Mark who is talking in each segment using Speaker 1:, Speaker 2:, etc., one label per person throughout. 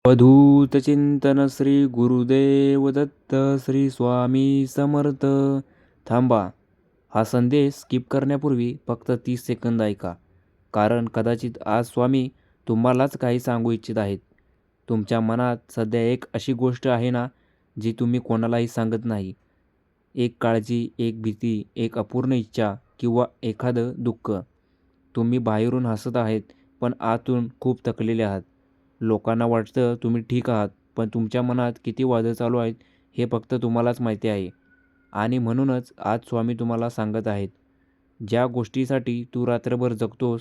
Speaker 1: अवधूत चिंतन श्री गुरुदेव दत्त श्री स्वामी समर्थ. थांबा, हा संदेश स्किप करण्यापूर्वी फक्त 30 सेकंद ऐका, कारण कदाचित आज स्वामी तुम्हालाच काही सांगू इच्छित आहेत. तुमच्या मनात सध्या एक अशी गोष्ट आहे ना, जी तुम्ही कोणालाही सांगत नाही. एक काळजी, एक भीती, एक अपूर्ण इच्छा किंवा एखादं दुःख. तुम्ही बाहेरून हसत आहेत, पण आतून खूप थकलेले आहात. लोकांना वाटतं तुम्ही ठीक आहात, पण तुमच्या मनात किती वादळ चालू आहेत हे फक्त तुम्हालाच माहिती आहे. आणि म्हणूनच आज स्वामी तुम्हाला सांगत आहेत, ज्या गोष्टीसाठी तू रात्रभर जगतोस,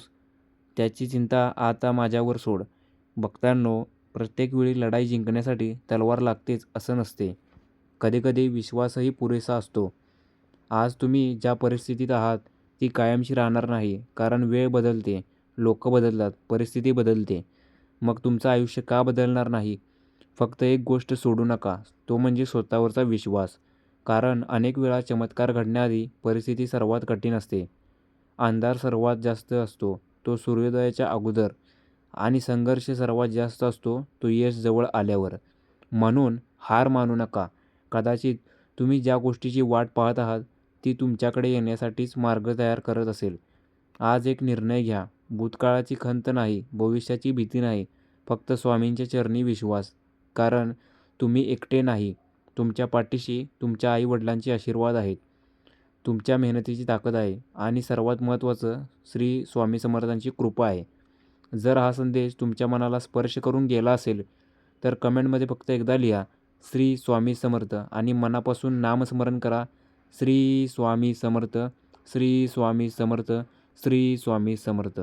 Speaker 1: त्याची चिंता आता माझ्यावर सोड. भक्तांनो, प्रत्येक वेळी लढाई जिंकण्यासाठी तलवार लागतेच असं नसते. कधीकधी विश्वासही पुरेसा असतो. आज तुम्ही ज्या परिस्थितीत आहात ती कायमची राहणार नाही, कारण वेळ बदलते, लोक बदलतात, परिस्थिती बदलते. मग तुमचं आयुष्य का बदलणार नाही? फक्त एक गोष्ट सोडू नका, तो म्हणजे स्वतःवरचा विश्वास. कारण अनेक वेळा चमत्कार घडण्याआधी परिस्थिती सर्वात कठीण असते. अंधार सर्वात जास्त असतो तो सूर्योदयाच्या अगोदर, आणि संघर्ष सर्वात जास्त असतो तो यश जवळ आल्यावर. म्हणून हार मानू नका. कदाचित तुम्ही ज्या गोष्टीची वाट पाहत आहात ती तुमच्याकडे येण्यासाठीच मार्ग तयार करत असेल. आज एक निर्णय घ्या. भूतकाळाची खंत नाही, भविष्याची भीती नाही, फक्त स्वामींच्या चरणी विश्वास. कारण तुम्ही एकटे नाही. तुमच्या पाठीशी तुमच्या आई-वडिलांचे आशीर्वाद आहेत. तुमच्या मेहनतीची ताकद आहे आणि सर्वात महत्त्वाचं श्री स्वामी समर्थांची कृपा आहे. जर हा संदेश तुमच्या मनाला स्पर्श करून गेला असेल, तर कमेंटमध्ये फक्त एकदा लिहा, श्री स्वामी समर्थ, आणि मनापासून नामस्मरण करा. श्री स्वामी समर्थ, श्री स्वामी समर्थ, श्री स्वामी समर्थ.